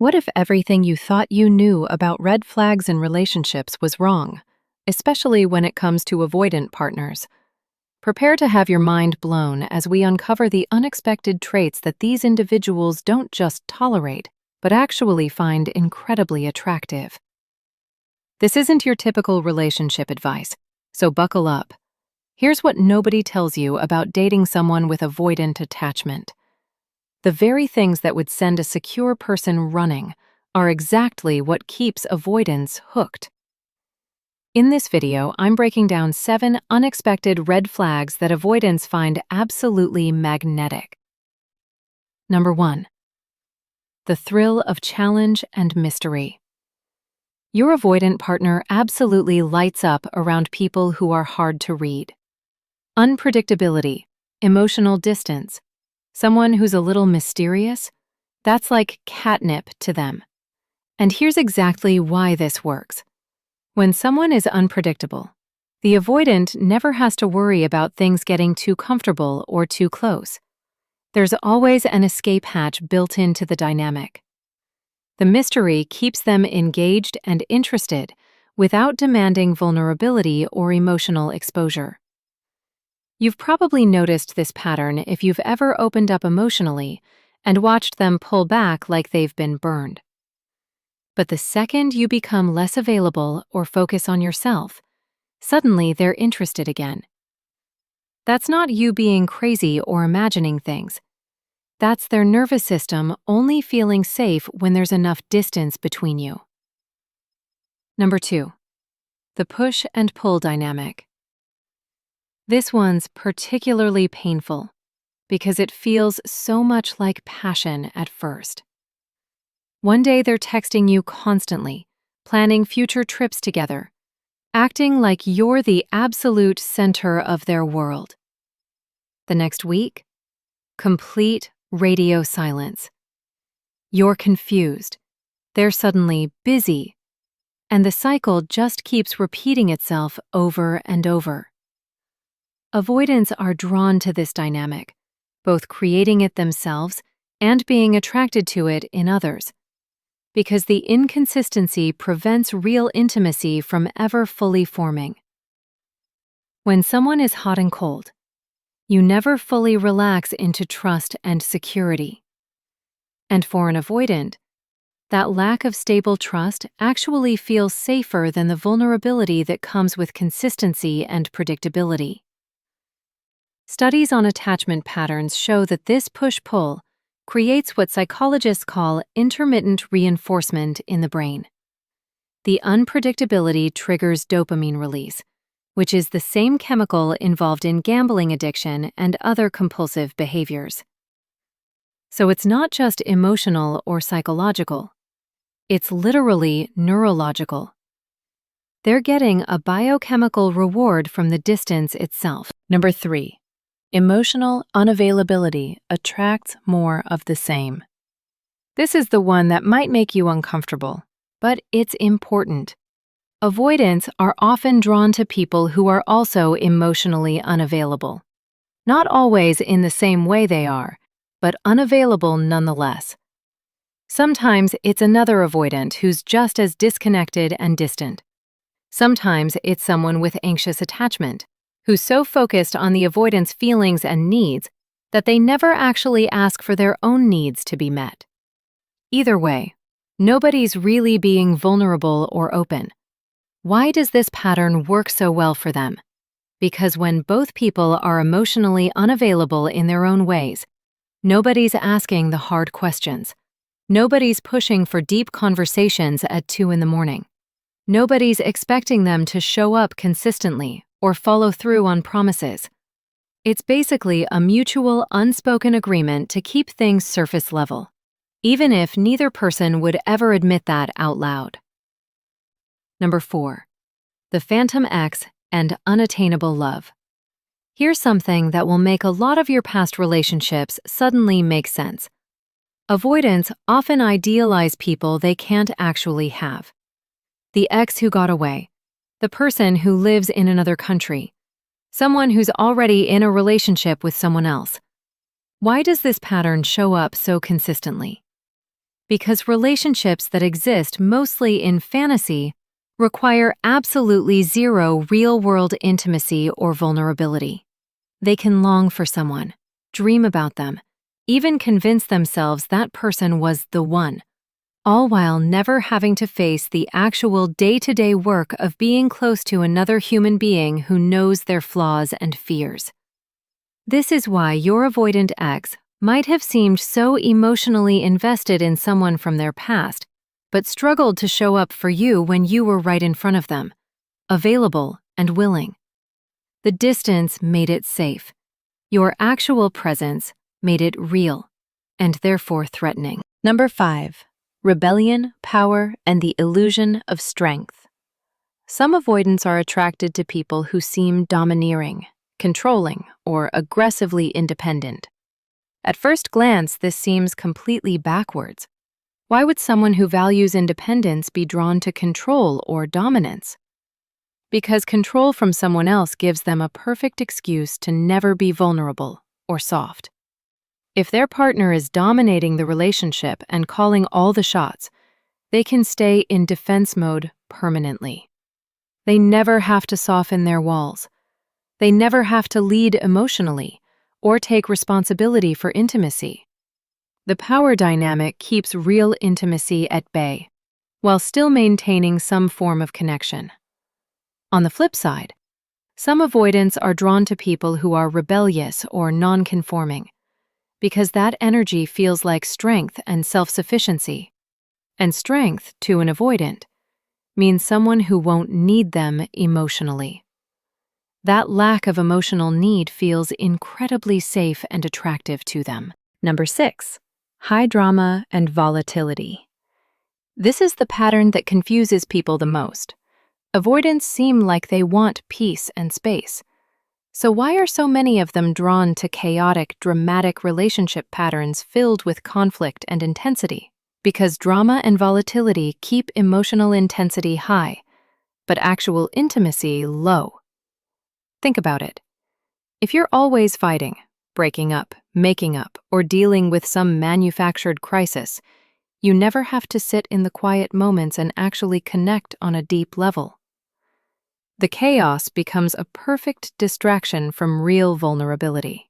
What if everything you thought you knew about red flags in relationships was wrong, especially when it comes to avoidant partners? Prepare to have your mind blown as we uncover the unexpected traits that these individuals don't just tolerate, but actually find incredibly attractive. This isn't your typical relationship advice, so buckle up. Here's what nobody tells you about dating someone with avoidant attachment. The very things that would send a secure person running are exactly what keeps avoidants hooked. In this video, I'm breaking down 7 unexpected red flags that avoidants find absolutely magnetic. Number 1. The thrill of challenge and mystery. Your avoidant partner absolutely lights up around people who are hard to read. Unpredictability, emotional distance, someone who's a little mysterious, that's like catnip to them. And here's exactly why this works. When someone is unpredictable, the avoidant never has to worry about things getting too comfortable or too close. There's always an escape hatch built into the dynamic. The mystery keeps them engaged and interested without demanding vulnerability or emotional exposure. You've probably noticed this pattern if you've ever opened up emotionally and watched them pull back like they've been burned. But the second you become less available or focus on yourself, suddenly they're interested again. That's not you being crazy or imagining things. That's their nervous system only feeling safe when there's enough distance between you. Number 2. The push and pull dynamic. This one's particularly painful because it feels so much like passion at first. One day they're texting you constantly, planning future trips together, acting like you're the absolute center of their world. The next week, complete radio silence. You're confused. They're suddenly busy, and the cycle just keeps repeating itself over and over. Avoidants are drawn to this dynamic, both creating it themselves and being attracted to it in others, because the inconsistency prevents real intimacy from ever fully forming. When someone is hot and cold, you never fully relax into trust and security. And for an avoidant, that lack of stable trust actually feels safer than the vulnerability that comes with consistency and predictability. Studies on attachment patterns show that this push-pull creates what psychologists call intermittent reinforcement in the brain. The unpredictability triggers dopamine release, which is the same chemical involved in gambling addiction and other compulsive behaviors. So it's not just emotional or psychological. It's literally neurological. They're getting a biochemical reward from the distance itself. Number 3. Emotional unavailability attracts more of the same. This is the one that might make you uncomfortable, but it's important. Avoidants are often drawn to people who are also emotionally unavailable. Not always in the same way they are, but unavailable nonetheless. Sometimes it's another avoidant who's just as disconnected and distant. Sometimes it's someone with anxious attachment, who's so focused on the avoidant's feelings and needs that they never actually ask for their own needs to be met. Either way, nobody's really being vulnerable or open. Why does this pattern work so well for them? Because when both people are emotionally unavailable in their own ways, nobody's asking the hard questions. Nobody's pushing for deep conversations at 2 a.m. Nobody's expecting them to show up consistently or follow through on promises. It's basically a mutual, unspoken agreement to keep things surface level, even if neither person would ever admit that out loud. Number 4. The Phantom Ex and Unattainable Love. Here's something that will make a lot of your past relationships suddenly make sense. Avoidants often idealize people they can't actually have. The ex who got away, the person who lives in another country, someone who's already in a relationship with someone else. Why does this pattern show up so consistently? Because relationships that exist mostly in fantasy require absolutely zero real-world intimacy or vulnerability. They can long for someone, dream about them, even convince themselves that person was the one, all while never having to face the actual day-to-day work of being close to another human being who knows their flaws and fears. This is why your avoidant ex might have seemed so emotionally invested in someone from their past, but struggled to show up for you when you were right in front of them, available and willing. The distance made it safe. Your actual presence made it real, and therefore threatening. Number 5. Rebellion, power, and the illusion of strength. Some avoidants are attracted to people who seem domineering, controlling, or aggressively independent. At first glance, this seems completely backwards. Why would someone who values independence be drawn to control or dominance? Because control from someone else gives them a perfect excuse to never be vulnerable or soft. If their partner is dominating the relationship and calling all the shots, they can stay in defense mode permanently. They never have to soften their walls. They never have to lead emotionally or take responsibility for intimacy. The power dynamic keeps real intimacy at bay, while still maintaining some form of connection. On the flip side, some avoidants are drawn to people who are rebellious or non-conforming, because that energy feels like strength and self-sufficiency. And strength, to an avoidant, means someone who won't need them emotionally. That lack of emotional need feels incredibly safe and attractive to them. Number 6. High drama and volatility. This is the pattern that confuses people the most. Avoidants seem like they want peace and space. So why are so many of them drawn to chaotic, dramatic relationship patterns filled with conflict and intensity? Because drama and volatility keep emotional intensity high, but actual intimacy low. Think about it. If you're always fighting, breaking up, making up, or dealing with some manufactured crisis, you never have to sit in the quiet moments and actually connect on a deep level. The chaos becomes a perfect distraction from real vulnerability.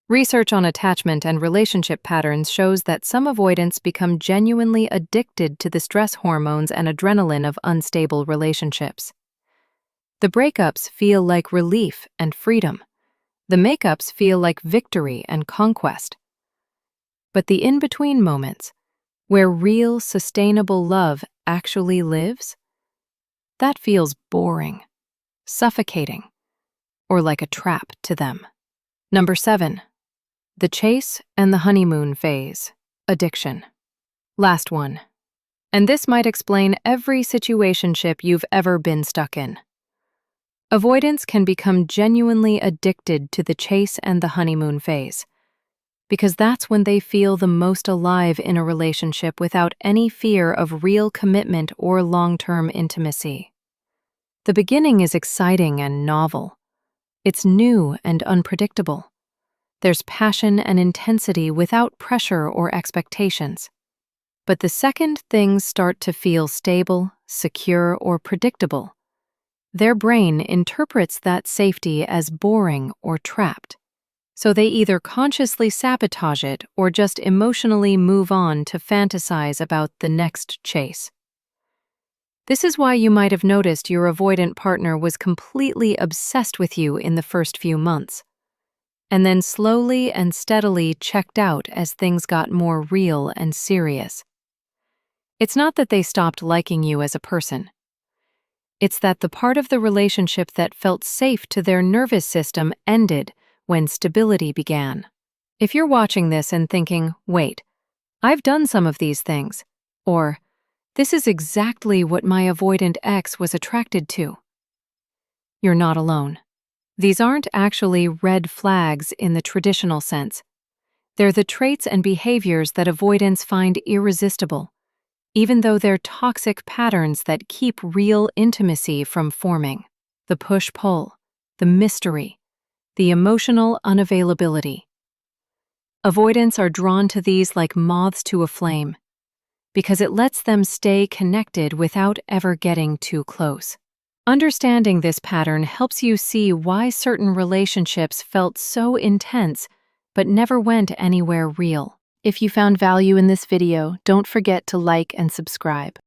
Research on attachment and relationship patterns shows that some avoidants become genuinely addicted to the stress hormones and adrenaline of unstable relationships. The breakups feel like relief and freedom. The makeups feel like victory and conquest. But the in-between moments, where real, sustainable love actually lives, that feels boring, suffocating, or like a trap to them. Number 7. The chase and the honeymoon phase. Addiction. Last one. And this might explain every situationship you've ever been stuck in. Avoidants can become genuinely addicted to the chase and the honeymoon phase, because that's when they feel the most alive in a relationship without any fear of real commitment or long-term intimacy. The beginning is exciting and novel. It's new and unpredictable. There's passion and intensity without pressure or expectations. But the second things start to feel stable, secure, or predictable, their brain interprets that safety as boring or trapped. So they either consciously sabotage it or just emotionally move on to fantasize about the next chase. This is why you might have noticed your avoidant partner was completely obsessed with you in the first few months, and then slowly and steadily checked out as things got more real and serious. It's not that they stopped liking you as a person. It's that the part of the relationship that felt safe to their nervous system ended when stability began. If you're watching this and thinking, wait, I've done some of these things, or this is exactly what my avoidant ex was attracted to, you're not alone. These aren't actually red flags in the traditional sense. They're the traits and behaviors that avoidants find irresistible, even though they're toxic patterns that keep real intimacy from forming. The push-pull, the mystery, the emotional unavailability. Avoidants are drawn to these like moths to a flame because it lets them stay connected without ever getting too close. Understanding this pattern helps you see why certain relationships felt so intense but never went anywhere real. If you found value in this video, don't forget to like and subscribe.